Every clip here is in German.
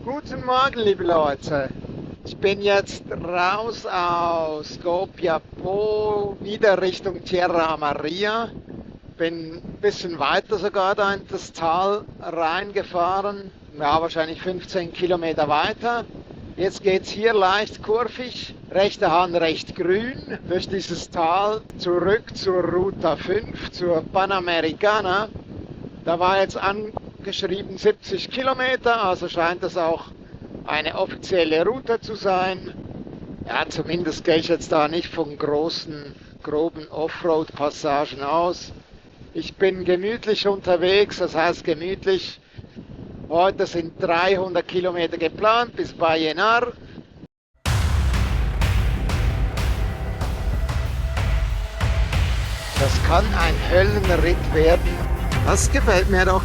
Guten Morgen, liebe Leute. Ich bin jetzt raus aus Skopje Po, wieder Richtung Tierra Maria. Bin ein bisschen weiter sogar da in das Tal reingefahren. Ja, wahrscheinlich 15 Kilometer weiter. Jetzt geht's hier leicht kurvig, rechte Hand recht grün, durch dieses Tal zurück zur Ruta 5, zur Panamericana. Da war jetzt angeschrieben 70 Kilometer, also scheint das auch eine offizielle Route zu sein. Ja, zumindest gehe ich jetzt da nicht von großen, groben Offroad-Passagen aus. Ich bin gemütlich unterwegs, das heißt gemütlich. Heute sind 300 Kilometer geplant bis Vallenar. Das kann ein Höllenritt werden. Das gefällt mir doch.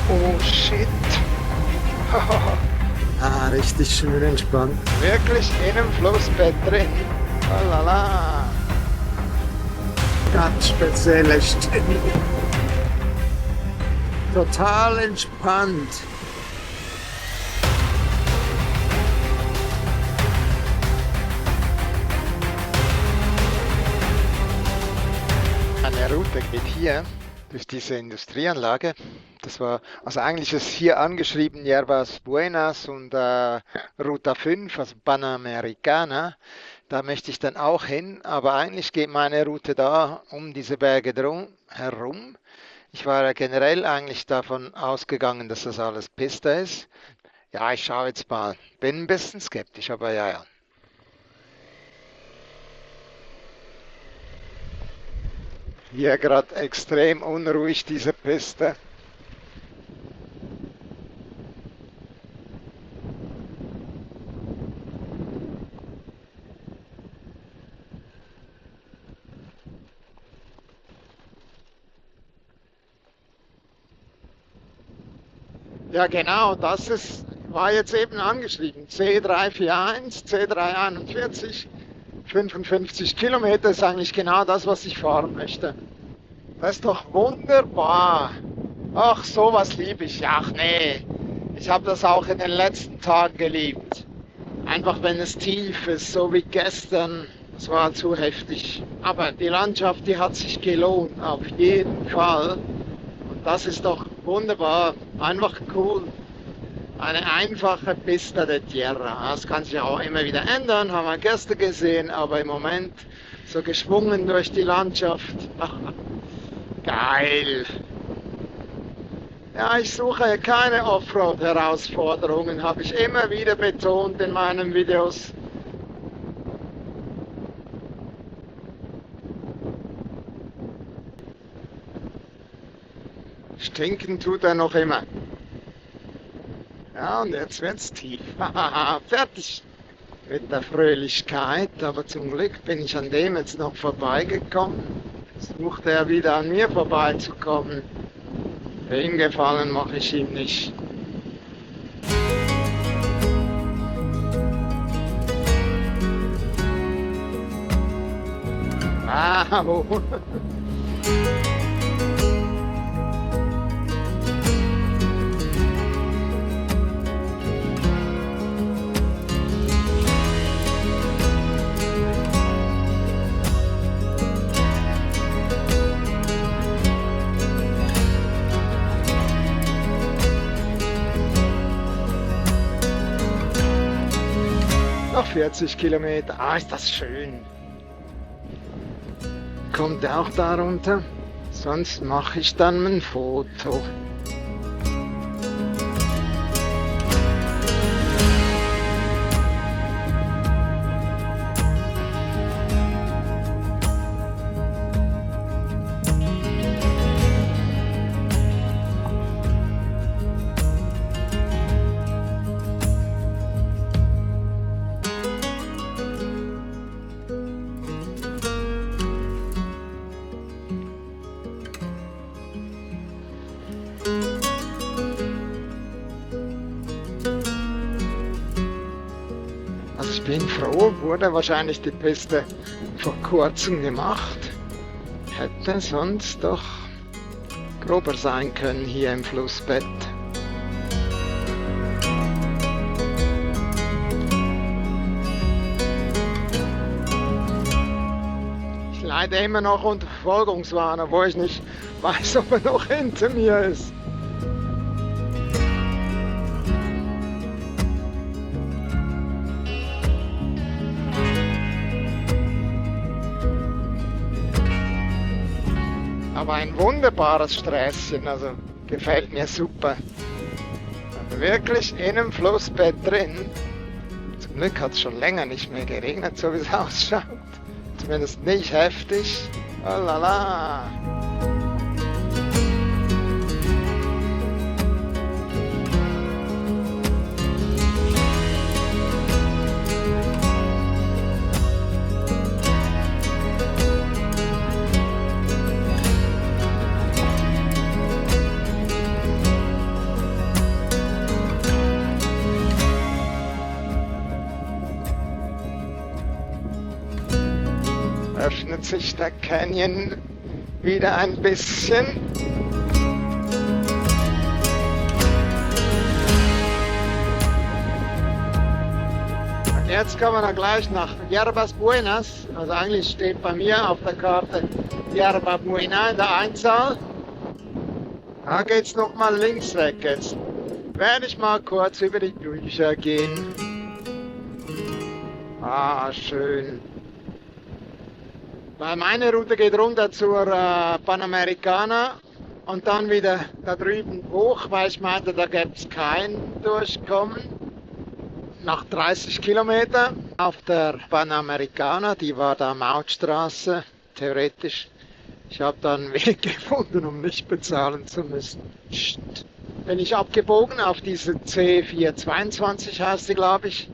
Oh shit. Richtig schön entspannt. Wirklich in einem Flussbett drin. Lalala. Ganz spezielle Stimmung. Total entspannt. Eine Route geht hier durch diese Industrieanlage. Das war, also eigentlich ist hier angeschrieben Yerbas Buenas und Ruta 5, also Panamericana. Da möchte ich dann auch hin, aber eigentlich geht meine Route da um diese Berge herum. Ich war ja generell eigentlich davon ausgegangen, dass das alles Piste ist. Ja, ich schaue jetzt mal. Bin ein bisschen skeptisch, aber ja. Hier gerade extrem unruhig, diese Piste. Ja genau, war jetzt eben angeschrieben. C341, C341, 55 Kilometer ist eigentlich genau das, was ich fahren möchte. Das ist doch wunderbar. Ach, sowas liebe ich. Ach nee, ich habe das auch in den letzten Tagen geliebt. Einfach wenn es tief ist, so wie gestern. Das war zu heftig. Aber die Landschaft, die hat sich gelohnt, auf jeden Fall. Das ist doch wunderbar, einfach cool. Eine einfache Pista de Tierra. Das kann sich auch immer wieder ändern, haben wir gestern gesehen, aber im Moment so geschwungen durch die Landschaft. Ach, geil. Ja, ich suche keine Offroad-Herausforderungen, habe ich immer wieder betont in meinen Videos. Stinken tut er noch immer. Ja, und jetzt wird's tief. Fertig mit der Fröhlichkeit, aber zum Glück bin ich an dem jetzt noch vorbeigekommen. Versucht er wieder an mir vorbeizukommen. Den Gefallen mache ich ihm nicht. Wow. Noch 40 Kilometer. Ah, ist das schön. Kommt er auch da runter? Sonst mache ich dann ein Foto. Also ich bin froh, wurde wahrscheinlich die Piste vor kurzem gemacht. Hätte sonst doch grober sein können hier im Flussbett. leider immer noch unter Verfolgungswahn, obwohl ich nicht weiß, ob er noch hinter mir ist. Aber ein wunderbares Sträßchen, also gefällt mir super. Also wirklich in einem Flussbett drin. Zum Glück hat es schon länger nicht mehr geregnet, so wie es ausschaut. Zumindest nicht heftig. Oh la la. Öffnet sich der Canyon wieder ein bisschen. Und jetzt kommen wir gleich nach Yerbas Buenas. Also eigentlich steht bei mir auf der Karte Yerba Buena in der Einzahl. Da geht es nochmal links weg. Jetzt werde ich mal kurz über die Bücher gehen. Ah, schön. Weil meine Route geht runter zur Panamericana und dann wieder da drüben hoch, weil ich meinte, da gäbe es kein Durchkommen. Nach 30 Kilometern auf der Panamericana, die war da Mautstraße, theoretisch. Ich habe da einen Weg gefunden, um nicht bezahlen zu müssen. Bin ich abgebogen auf diese C422 heißt sie, glaube ich.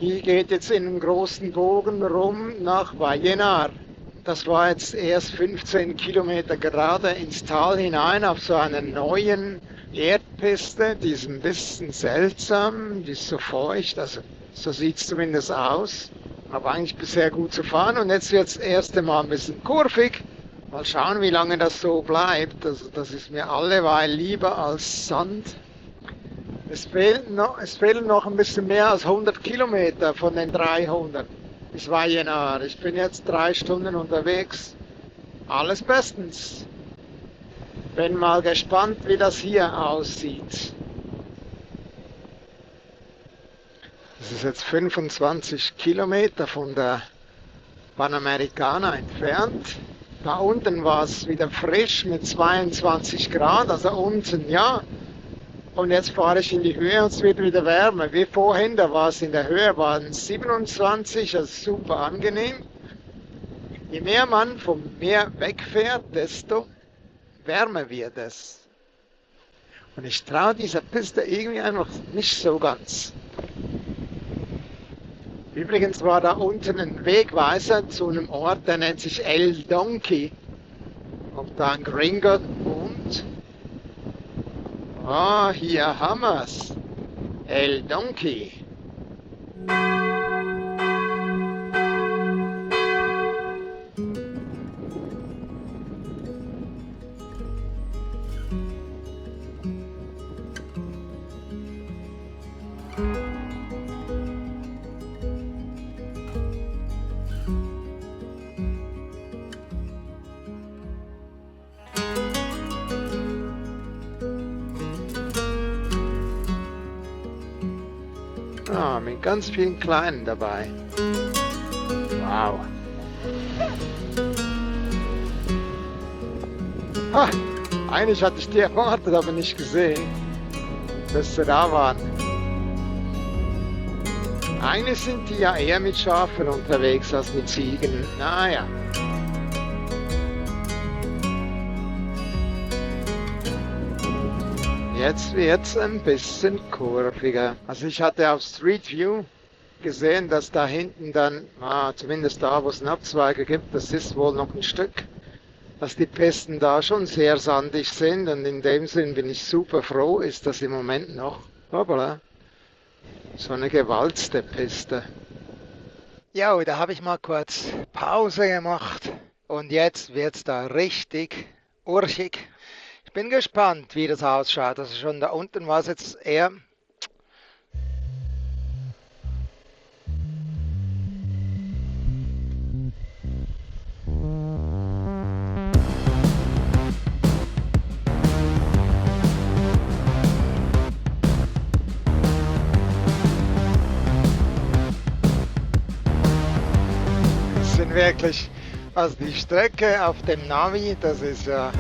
Die geht jetzt in einem großen Bogen rum nach Vallenar. Das war jetzt erst 15 Kilometer gerade ins Tal hinein auf so einer neuen Erdpiste. Die ist ein bisschen seltsam, die ist so feucht, also so sieht es zumindest aus. Aber eigentlich bisher gut zu fahren und jetzt wird es das erste Mal ein bisschen kurvig. Mal schauen, wie lange das so bleibt. Also das ist mir alleweil lieber als Sand. Es fehlen noch ein bisschen mehr als 100 Kilometer von den 300. Bis Vallenar. Ich bin jetzt 3 Stunden unterwegs. Alles bestens. Bin mal gespannt, wie das hier aussieht. Das ist jetzt 25 Kilometer von der Panamericana entfernt. Da unten war es wieder frisch mit 22 Grad, also unten ja. Und jetzt fahre ich in die Höhe und es wird wieder wärmer. Wie vorhin, da war es in der Höhe, waren 27, also super angenehm. Je mehr man vom Meer wegfährt, desto wärmer wird es. Und ich traue dieser Piste irgendwie einfach nicht so ganz. Übrigens war da unten ein Wegweiser zu einem Ort, der nennt sich El Donkey. Ob da ein Gringo wohnt? Ah, hier haben wir's. El Donkey. Ah, mit ganz vielen Kleinen dabei. Wow. Ha, eigentlich hatte ich die erwartet, aber nicht gesehen, dass sie da waren. Eigentlich sind die ja eher mit Schafen unterwegs als mit Ziegen. Naja. Jetzt wird es ein bisschen kurviger. Also ich hatte auf Street View gesehen, dass da hinten dann, zumindest da, wo es einen Abzweiger gibt, das ist wohl noch ein Stück, dass die Pisten da schon sehr sandig sind. Und in dem Sinn bin ich super froh, ist das im Moment noch, hoppala, so eine gewalzte Piste. Ja, da habe ich mal kurz Pause gemacht und jetzt wird es da richtig urchig. Ich bin gespannt, wie das ausschaut. Also schon da unten war es jetzt eher wirklich, also die Strecke auf dem Navi, das ist ja...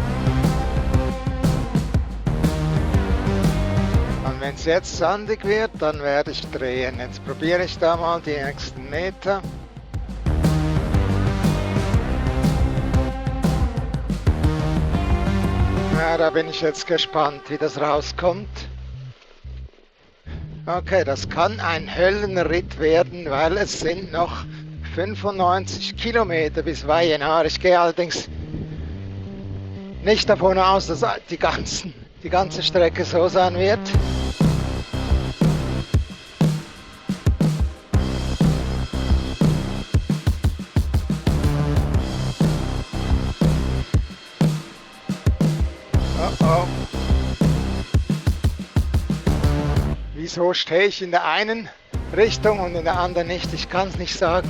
Und wenn es jetzt sandig wird, dann werde ich drehen. Jetzt probiere ich da mal die nächsten Meter. Ja, da bin ich jetzt gespannt, wie das rauskommt. Okay, das kann ein Höllenritt werden, weil es sind noch 95 Kilometer bis Weienar. Ich gehe allerdings nicht davon aus, dass die ganze Strecke so sein wird. Oh. Wieso stehe ich in der einen Richtung und in der anderen nicht? Ich kann es nicht sagen.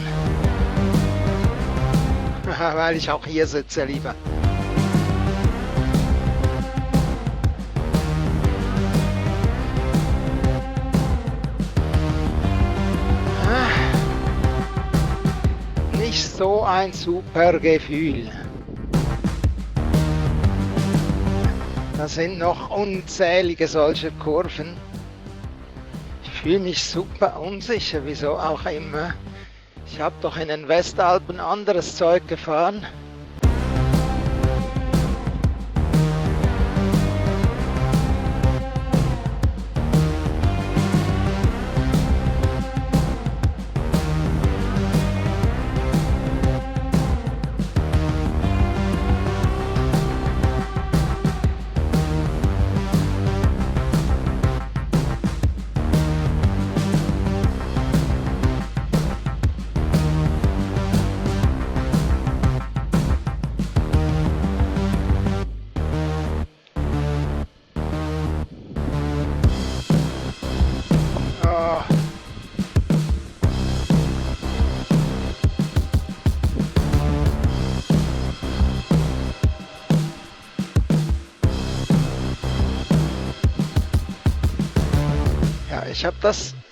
Weil ich auch hier sitze lieber. Nicht so ein super Gefühl. Da sind noch unzählige solche Kurven. Ich fühle mich super unsicher, wieso auch immer. Ich habe doch in den Westalpen anderes Zeug gefahren.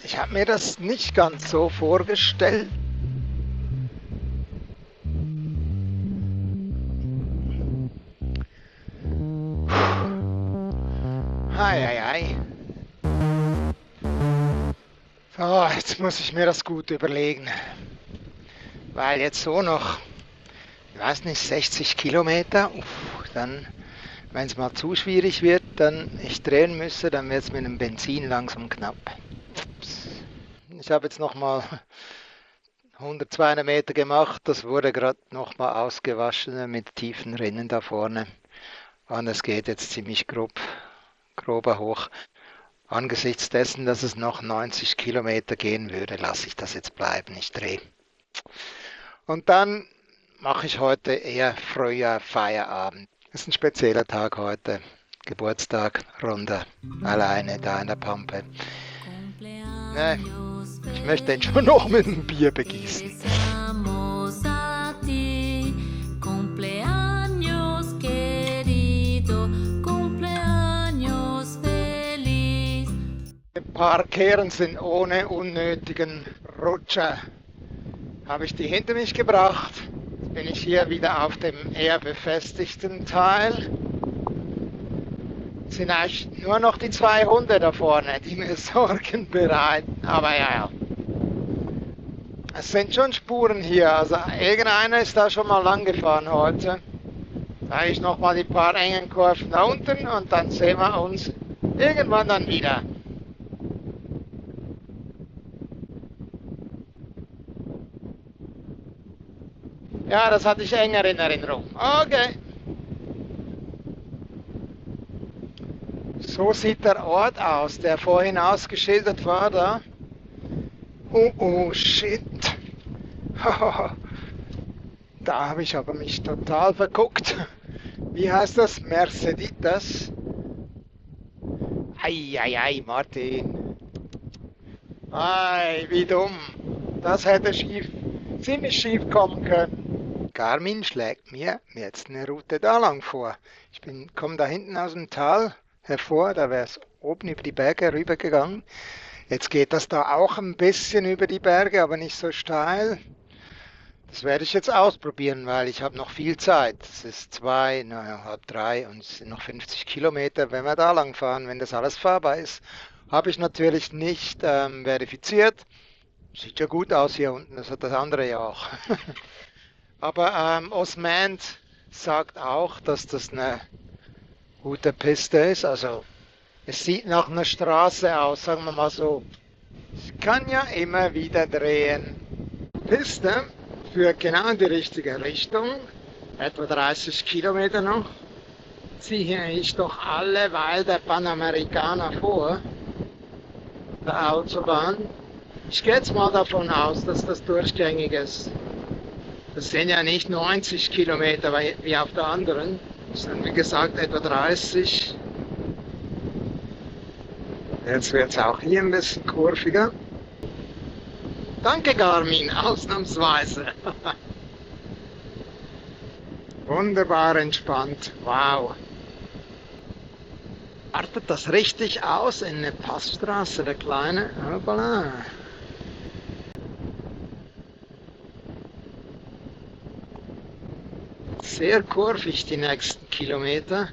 Ich habe mir das nicht ganz so vorgestellt. Ei. So, jetzt muss ich mir das gut überlegen. Weil jetzt so noch, ich weiß nicht, 60 Kilometer, dann, wenn es mal zu schwierig wird, dann ich drehen müsse, dann wird es mit dem Benzin langsam knapp. Ich habe jetzt nochmal 100, 200 Meter gemacht, das wurde gerade nochmal ausgewaschen mit tiefen Rinnen da vorne. Und es geht jetzt ziemlich grober hoch. Angesichts dessen, dass es noch 90 Kilometer gehen würde, lasse ich das jetzt bleiben, ich drehe. Und dann mache ich heute eher früher Feierabend. Es ist ein spezieller Tag heute, Geburtstag, Runde, alleine da in der Pampe. Ne, ich möchte ihn schon noch mit einem Bier begießen. Ein paar Kehren sind ohne unnötigen Rutscher. Habe ich die hinter mich gebracht. Jetzt bin ich hier wieder auf dem eher befestigten Teil. Es sind eigentlich nur noch die zwei Hunde da vorne, die mir Sorgen bereiten. Aber ja. Es sind schon Spuren hier. Also irgendeiner ist da schon mal lang gefahren heute. Sage ich nochmal die paar engen Kurven da unten und dann sehen wir uns irgendwann dann wieder. Ja, das hatte ich enger in Erinnerung. Okay. So sieht der Ort aus, der vorhin ausgeschildert war da. Oh, shit. Da habe ich aber mich total verguckt. Wie heißt das? Merceditas? Ei, Martin. Ei, wie dumm. Das hätte ziemlich schief kommen können. Garmin schlägt mir jetzt eine Route da lang vor. Ich komme da hinten aus dem Tal hervor, da wäre es oben über die Berge rübergegangen. Jetzt geht das da auch ein bisschen über die Berge, aber nicht so steil. Das werde ich jetzt ausprobieren, weil ich habe noch viel Zeit. Es ist zwei, naja, halb drei und es sind noch 50 Kilometer, wenn wir da lang fahren, wenn das alles fahrbar ist. Habe ich natürlich nicht verifiziert. Sieht ja gut aus hier unten, das hat das andere ja auch. Aber Osmand sagt auch, dass das eine gute Piste ist. Also es sieht nach einer Straße aus, sagen wir mal so. Ich kann ja immer wieder drehen. Piste führt genau in die richtige Richtung, etwa 30 Kilometer noch. Ziehe ich doch alleweil der Panamericana vor, der Autobahn. Ich gehe jetzt mal davon aus, dass das durchgängig ist. Das sind ja nicht 90 Kilometer wie auf der anderen, sondern wie gesagt etwa 30. Jetzt wird es auch hier ein bisschen kurviger. Danke Garmin, ausnahmsweise. Wunderbar entspannt, wow. Artet das richtig aus in eine Passstraße, der kleine? Hoppala. Sehr kurvig die nächsten Kilometer.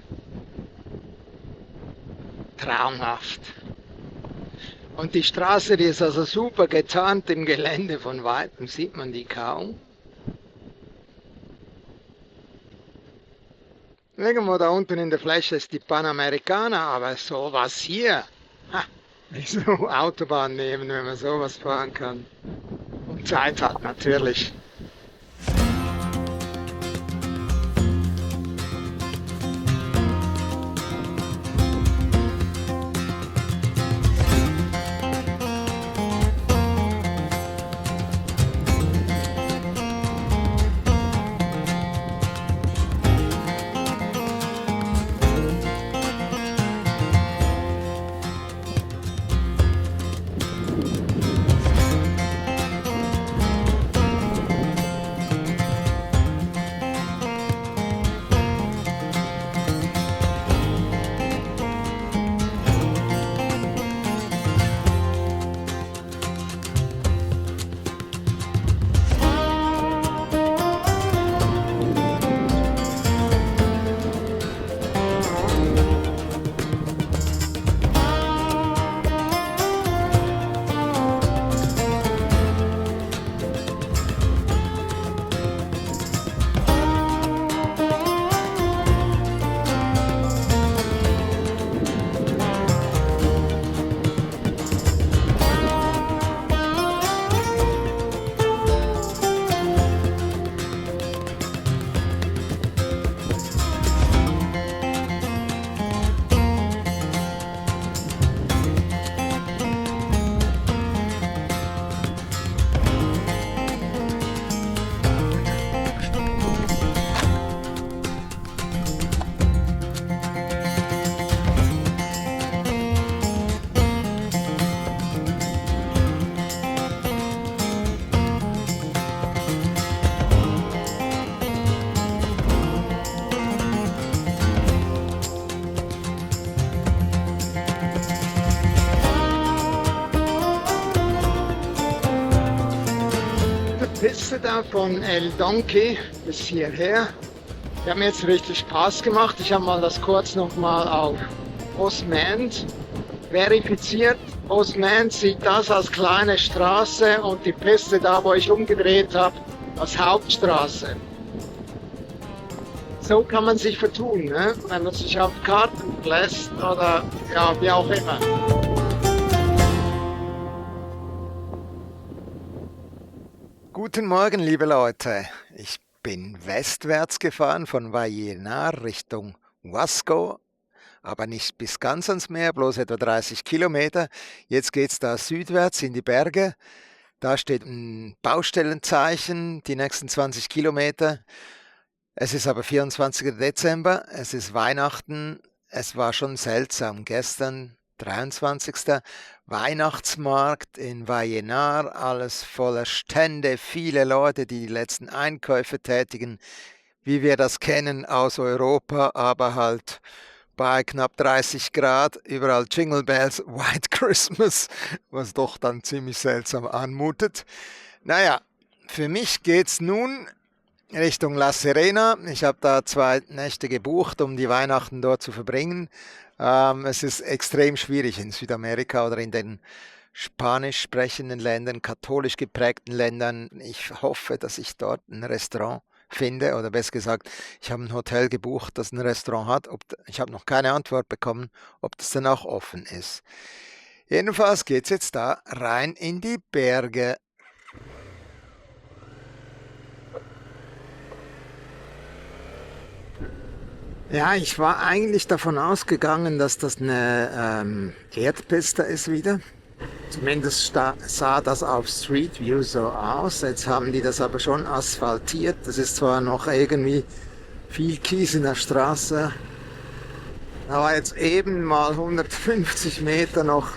Traumhaft. Und die Straße, die ist also super getarnt im Gelände, von weitem sieht man die kaum. Irgendwo da unten in der Fläche ist die Panamericana, aber sowas hier. Ha, wieso Autobahn nehmen, wenn man sowas fahren kann? Und Zeit hat natürlich. Piste da von El Donkey bis hierher. Die haben jetzt richtig Spaß gemacht. Ich habe mal das kurz nochmal auf Osmand verifiziert. Osmand sieht das als kleine Straße und die Piste da, wo ich umgedreht habe, als Hauptstraße. So kann man sich vertun, ne? Wenn man sich auf Karten lässt oder ja, wie auch immer. Guten Morgen, liebe Leute. Ich bin westwärts gefahren von Vallenar Richtung Huasco, aber nicht bis ganz ans Meer, bloß etwa 30 Kilometer. Jetzt geht es da südwärts in die Berge. Da steht ein Baustellenzeichen, die nächsten 20 Kilometer. Es ist aber 24. Dezember, es ist Weihnachten. Es war schon seltsam. Gestern, 23. Weihnachtsmarkt in Vallenar, alles voller Stände, viele Leute, die die letzten Einkäufe tätigen, wie wir das kennen aus Europa, aber halt bei knapp 30 Grad, überall Jingle Bells, White Christmas, was doch dann ziemlich seltsam anmutet. Naja, Für mich geht's nun Richtung La Serena. Ich habe da 2 Nächte gebucht, um die Weihnachten dort zu verbringen. Es ist extrem schwierig in Südamerika oder in den spanisch sprechenden Ländern, katholisch geprägten Ländern. Ich hoffe, dass ich dort ein Restaurant finde, oder besser gesagt, ich habe ein Hotel gebucht, das ein Restaurant hat. Ich habe noch keine Antwort bekommen, ob das dann auch offen ist. Jedenfalls geht es jetzt da rein in die Berge. Ja, ich war eigentlich davon ausgegangen, dass das eine Erdpiste ist wieder. Zumindest sah das auf Street View so aus. Jetzt haben die das aber schon asphaltiert. Das ist zwar noch irgendwie viel Kies in der Straße. Da war jetzt eben mal 150 Meter noch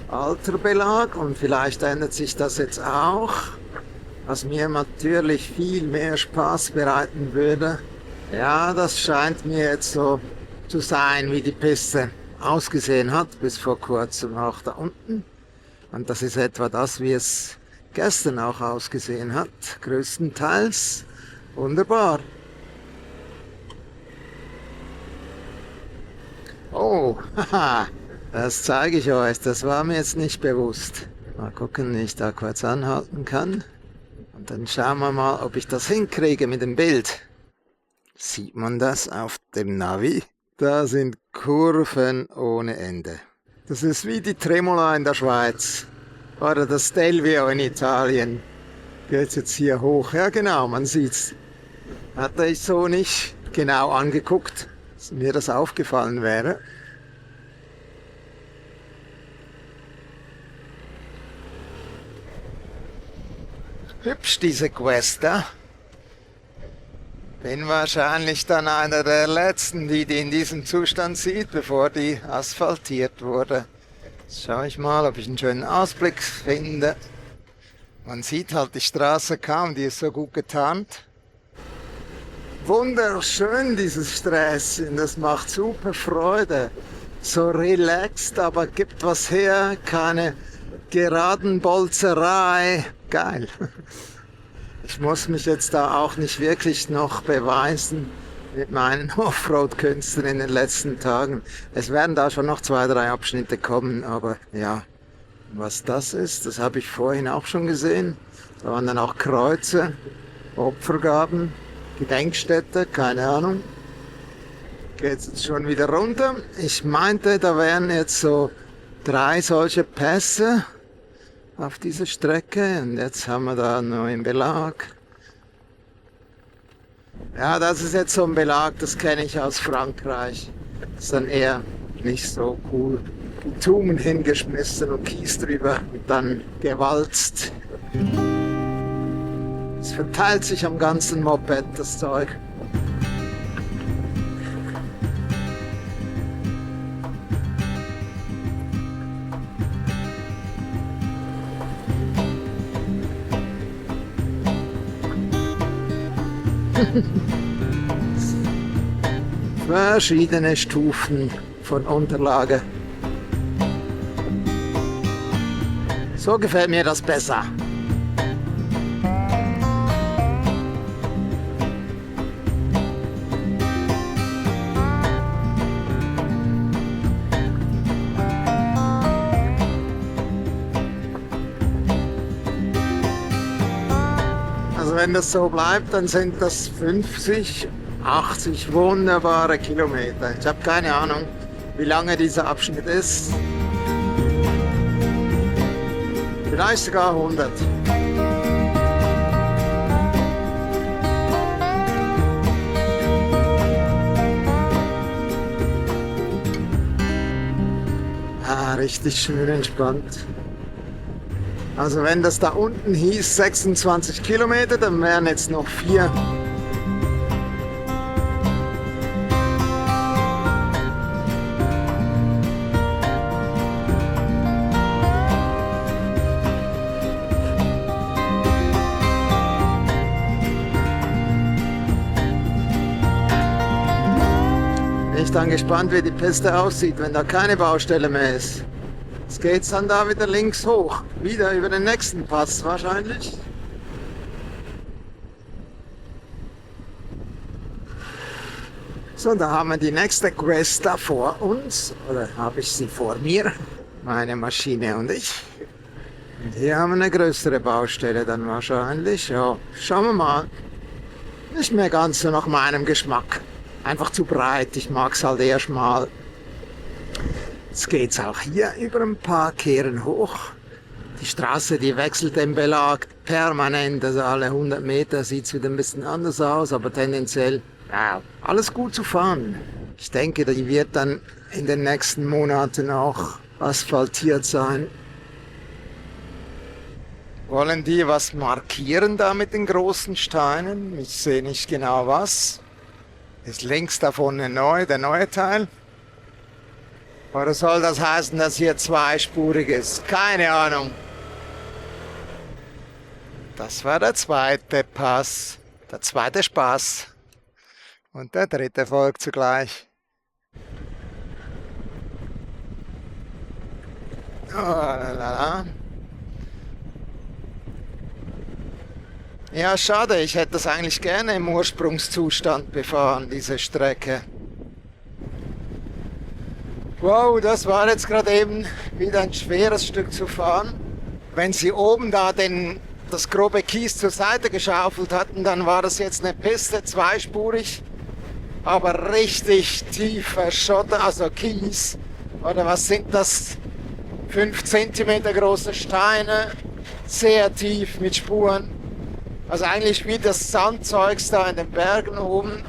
alter Belag und vielleicht ändert sich das jetzt auch, was mir natürlich viel mehr Spaß bereiten würde. Ja, das scheint mir jetzt so zu sein, wie die Piste ausgesehen hat, bis vor kurzem auch da unten. Und das ist etwa das, wie es gestern auch ausgesehen hat, größtenteils. Wunderbar. Oh, haha, das zeige ich euch, das war mir jetzt nicht bewusst. Mal gucken, wie ich da kurz anhalten kann. Und dann schauen wir mal, ob ich das hinkriege mit dem Bild. Sieht man das auf dem Navi? Da sind Kurven ohne Ende. Das ist wie die Tremola in der Schweiz. Oder das Stelvio in Italien. Geht's jetzt hier hoch? Ja genau, man sieht's. Hatte ich so nicht genau angeguckt, dass mir das aufgefallen wäre. Hübsch diese Questa. Bin wahrscheinlich dann einer der Letzten, die in diesem Zustand sieht, bevor die asphaltiert wurde. Jetzt schaue ich mal, ob ich einen schönen Ausblick finde. Man sieht halt die Straße kaum, die ist so gut getarnt. Wunderschön dieses Sträßchen, das macht super Freude. So relaxed, aber gibt was her, keine geraden Bolzerei. Geil. Ich muss mich jetzt da auch nicht wirklich noch beweisen mit meinen Offroad-Künsten in den letzten Tagen. Es werden da schon noch 2, 3 Abschnitte kommen, aber ja, was das ist, das habe ich vorhin auch schon gesehen. Da waren dann auch Kreuze, Opfergaben, Gedenkstätte, keine Ahnung. Geht jetzt schon wieder runter. Ich meinte, da wären jetzt so 3 solche Pässe auf dieser Strecke und jetzt haben wir da einen neuen Belag. Ja, das ist jetzt so ein Belag, das kenne ich aus Frankreich. Das ist dann eher nicht so cool. Bitumen hingeschmissen und Kies drüber und dann gewalzt. Es verteilt sich am ganzen Moped, das Zeug. Verschiedene Stufen von Unterlage. So gefällt mir das besser. Also wenn das so bleibt, dann sind das 50, 80 wunderbare Kilometer. Ich habe keine Ahnung, wie lange dieser Abschnitt ist. Vielleicht sogar 100. Ah, richtig schön entspannt. Also wenn das da unten hieß 26 Kilometer, dann wären jetzt noch 4. Ich bin dann gespannt, wie die Piste aussieht, wenn da keine Baustelle mehr ist. Jetzt geht's dann da wieder links hoch. Wieder über den nächsten Pass wahrscheinlich. So, da haben wir die nächste Quest da vor uns. Oder habe ich sie vor mir? Meine Maschine und ich. Und hier haben wir eine größere Baustelle dann wahrscheinlich. Ja, schauen wir mal. Nicht mehr ganz so nach meinem Geschmack. Einfach zu breit. Ich mag es halt eher schmal. Jetzt geht's auch hier über ein paar Kehren hoch. Die Straße, die wechselt den Belag permanent. Also alle 100 Meter sieht es wieder ein bisschen anders aus. Aber tendenziell, ja, alles gut zu fahren. Ich denke, die wird dann in den nächsten Monaten auch asphaltiert sein. Wollen die was markieren da mit den großen Steinen? Ich sehe nicht genau was. Ist links davon der neue Teil? Oder soll das heißen, dass hier zweispurig ist? Keine Ahnung. Das war der zweite Pass, der zweite Spaß. Und der dritte folgt zugleich. Oh, lalala. Ja, schade, ich hätte das eigentlich gerne im Ursprungszustand befahren, diese Strecke. Wow, das war jetzt gerade eben wieder ein schweres Stück zu fahren. Wenn sie oben da das grobe Kies zur Seite geschaufelt hatten, dann war das jetzt eine Piste, zweispurig, aber richtig tiefer Schotter, also Kies. Oder was sind das? 5 cm große Steine, sehr tief mit Spuren. Also eigentlich wie das Sandzeugs da in den Bergen oben.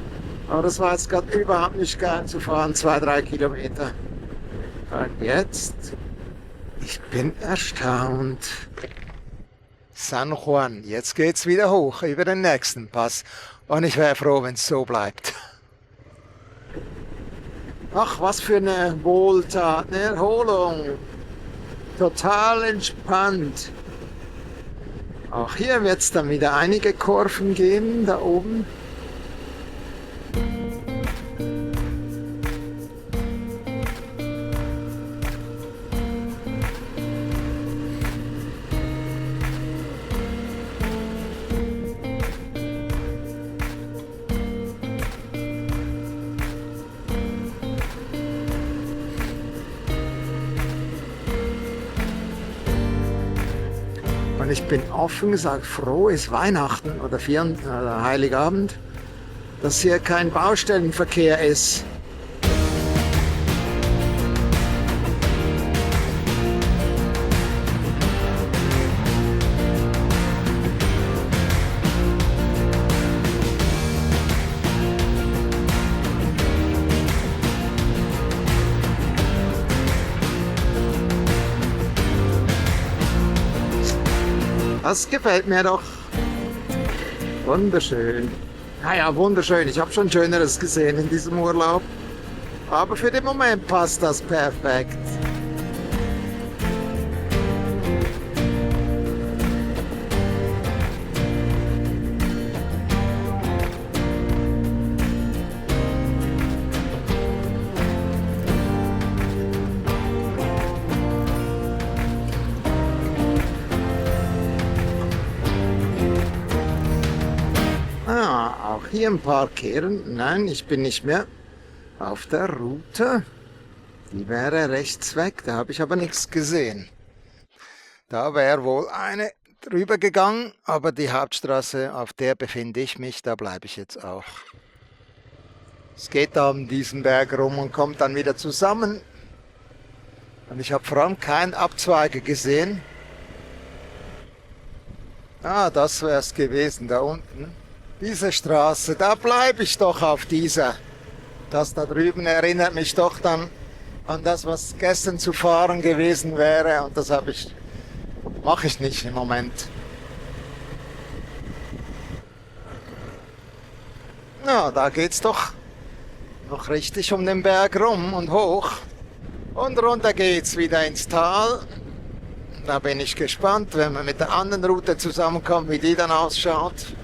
Aber das war jetzt gerade überhaupt nicht geil zu fahren, 2-3 Kilometer. Und jetzt, ich bin erstaunt. San Juan, jetzt geht's wieder hoch über den nächsten Pass. Und ich wäre froh, wenn es so bleibt. Ach, was für eine Wohltat, eine Erholung. Total entspannt. Auch hier wird es dann wieder einige Kurven geben, da oben. Und ich bin offen gesagt froh, ist Weihnachten oder Heiligabend, dass hier kein Baustellenverkehr ist. Das gefällt mir doch. Wunderschön. Naja, wunderschön. Ich habe schon Schöneres gesehen in diesem Urlaub. Aber für den Moment passt das perfekt. Auch hier ein paar Kehren. Nein, ich bin nicht mehr auf der Route. Die wäre rechts weg, da habe ich aber nichts gesehen. Da wäre wohl eine drüber gegangen, aber die Hauptstraße, auf der befinde ich mich, da bleibe ich jetzt auch. Es geht da um diesen Berg rum und kommt dann wieder zusammen. Und ich habe vor allem keinen Abzweiger gesehen. Ah, das wäre es gewesen, da unten. Diese Straße, da bleibe ich doch auf dieser. Das da drüben erinnert mich doch dann an das, was gestern zu fahren gewesen wäre. Und das mache ich nicht im Moment. Ja, da geht's doch noch richtig um den Berg rum und hoch. Und runter geht's wieder ins Tal. Da bin ich gespannt, wenn wir mit der anderen Route zusammenkommen, wie die dann ausschaut.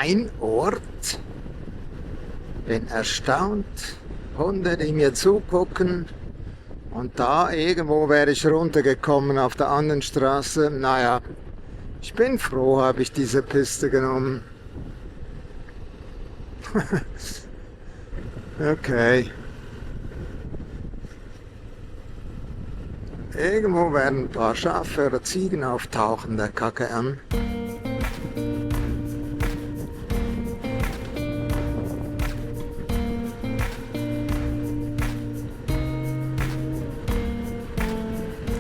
ein Ort. Bin erstaunt. Hunde, die mir zugucken. Und da irgendwo wäre ich runtergekommen auf der anderen Straße. Naja, ich bin froh, habe ich diese Piste genommen. Okay. Irgendwo werden ein paar Schafe oder Ziegen auftauchen, der Kacke an.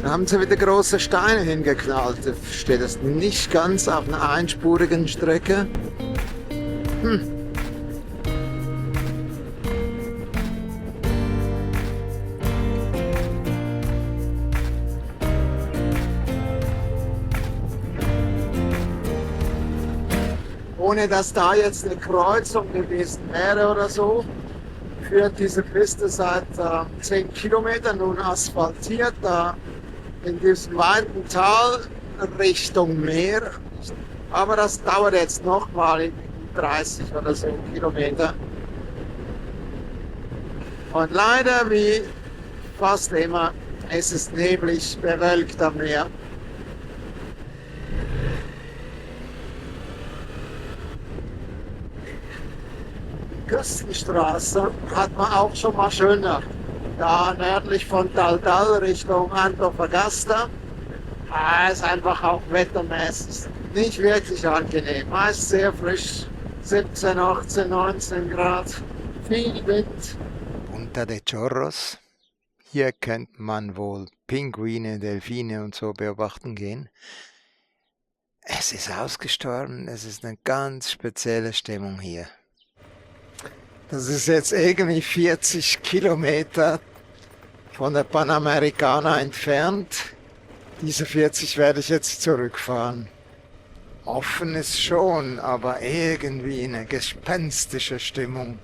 Da haben sie wieder große Steine hingeknallt. Da steht es nicht ganz auf einer einspurigen Strecke. Ohne dass da jetzt eine Kreuzung gewesen wäre oder so, führt diese Piste seit 10 Kilometern nun asphaltiert, da in diesem weiten Tal Richtung Meer. Aber das dauert jetzt nochmal 30 oder so Kilometer. Und leider, wie fast immer, ist es neblig, bewölkt am Meer. Küstenstraße hat man auch schon mal schöner. Da nördlich von Daldal Richtung Antofagasta. Ist einfach auch wettermäßig nicht wirklich angenehm. Meist sehr frisch, 17, 18, 19 Grad, viel Wind. Punta de Chorros. Hier könnte man wohl Pinguine, Delfine und so beobachten gehen. Es ist ausgestorben, es ist eine ganz spezielle Stimmung hier. Das ist jetzt irgendwie 40 Kilometer von der Panamericana entfernt. Diese 40 werde ich jetzt zurückfahren. Offen ist schon, aber irgendwie eine gespenstische Stimmung.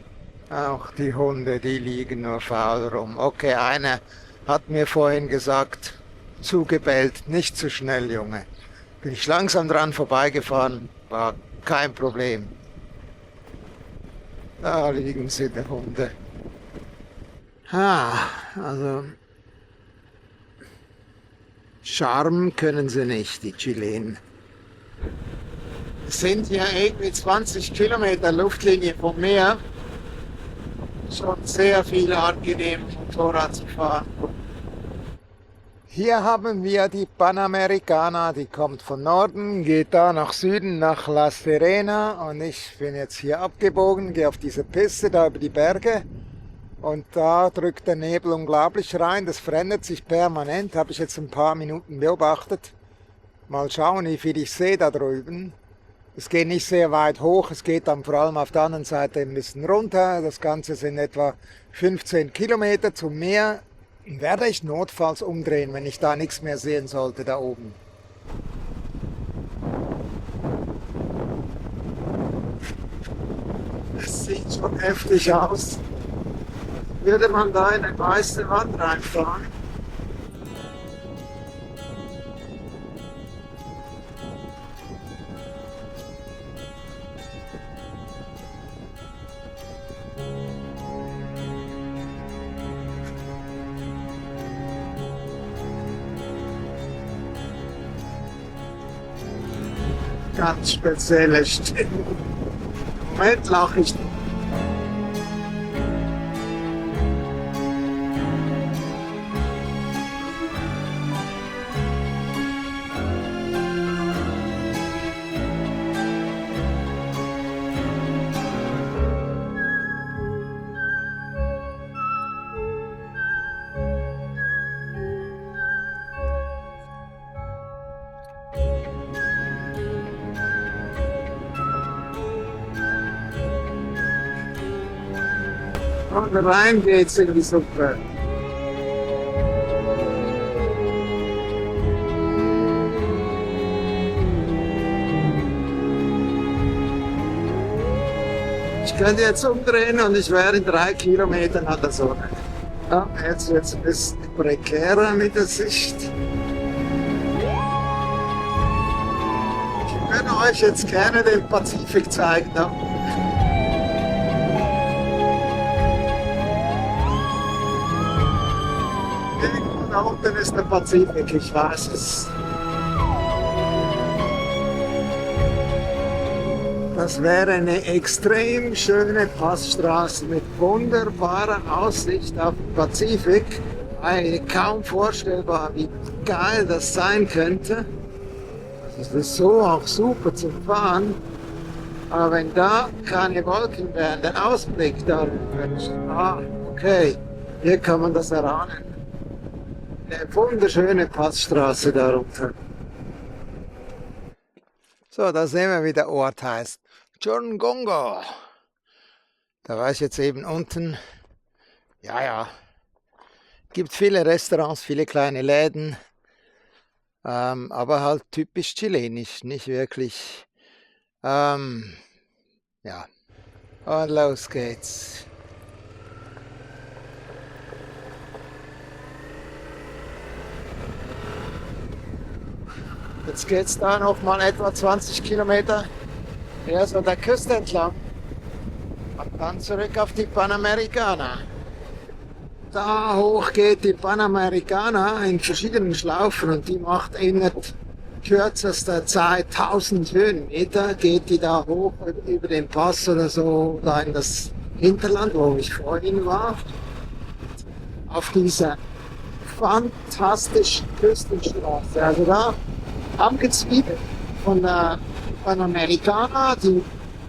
Auch die Hunde, die liegen nur faul rum. Okay, einer hat mir vorhin gesagt, zugebellt, nicht zu schnell, Junge. Bin ich langsam dran vorbeigefahren, war kein Problem. Da liegen sie, die Hunde. Also Charme können sie nicht, die Chilenen. Es sind hier irgendwie 20 Kilometer Luftlinie vom Meer. Schon sehr viel angenehm, Motorrad zu fahren. Hier haben wir die Panamericana, die kommt von Norden, geht da nach Süden, nach La Serena, und ich bin jetzt hier abgebogen, gehe auf diese Piste da über die Berge und da drückt der Nebel unglaublich rein, das verändert sich permanent, habe ich jetzt ein paar Minuten beobachtet. Mal schauen, wie viel ich sehe da drüben. Es geht nicht sehr weit hoch, es geht dann vor allem auf der anderen Seite ein bisschen runter, das Ganze sind etwa 15 Kilometer zum Meer. Werde ich notfalls umdrehen, wenn ich da nichts mehr sehen sollte, da oben. Es sieht schon heftig aus. Würde man da in eine weiße Wand reinfahren? Ganz spezielle Stimmung. Im Moment lache ich. Und rein geht's in die Suppe. Ich könnte jetzt umdrehen und ich wäre in 3 Kilometern an der Sonne. Ja, jetzt wird es ein bisschen prekärer mit der Sicht. Ich bin euch jetzt gerne den Pazifik zeigen. Ne? Irgendwo da unten ist der Pazifik, ich weiß es. Das wäre eine extrem schöne Passstraße mit wunderbarer Aussicht auf den Pazifik. Eigentlich kaum vorstellbar, wie geil das sein könnte. Das ist so auch super zum Fahren. Aber wenn da keine Wolken wären, der Ausblick da, okay, hier kann man das erahnen. Eine wunderschöne Passstraße darunter. So, da sehen wir, wie der Ort heißt. Jorngongo. Da war ich jetzt eben unten. Ja. Gibt viele Restaurants, viele kleine Läden. Aber halt typisch chilenisch, nicht wirklich. Ja. Und los geht's. Jetzt geht's da noch mal etwa 20 Kilometer so der Küste entlang und dann zurück auf die Panamericana. Da hoch geht die Panamericana in verschiedenen Schlaufen und die macht innerhalb kürzester Zeit 1000 Höhenmeter, geht die da hoch über den Pass oder so, da in das Hinterland, wo ich vorhin war, auf dieser fantastischen Küstenstraße. Also da am Gebiet von der Panamericana,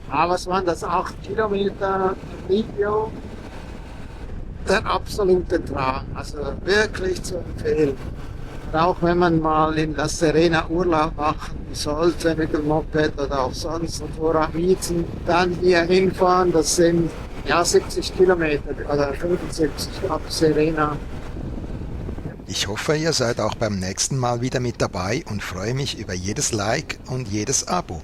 was waren das, 8 Kilometer Video, der absolute Traum, also wirklich zu empfehlen. Und auch wenn man mal in La Serena Urlaub machen sollte mit dem Moped oder auch sonst ein Motorrad mieten, dann hier hinfahren, das sind 70 Kilometer oder 75 ab Serena. Ich hoffe, ihr seid auch beim nächsten Mal wieder mit dabei und freue mich über jedes Like und jedes Abo.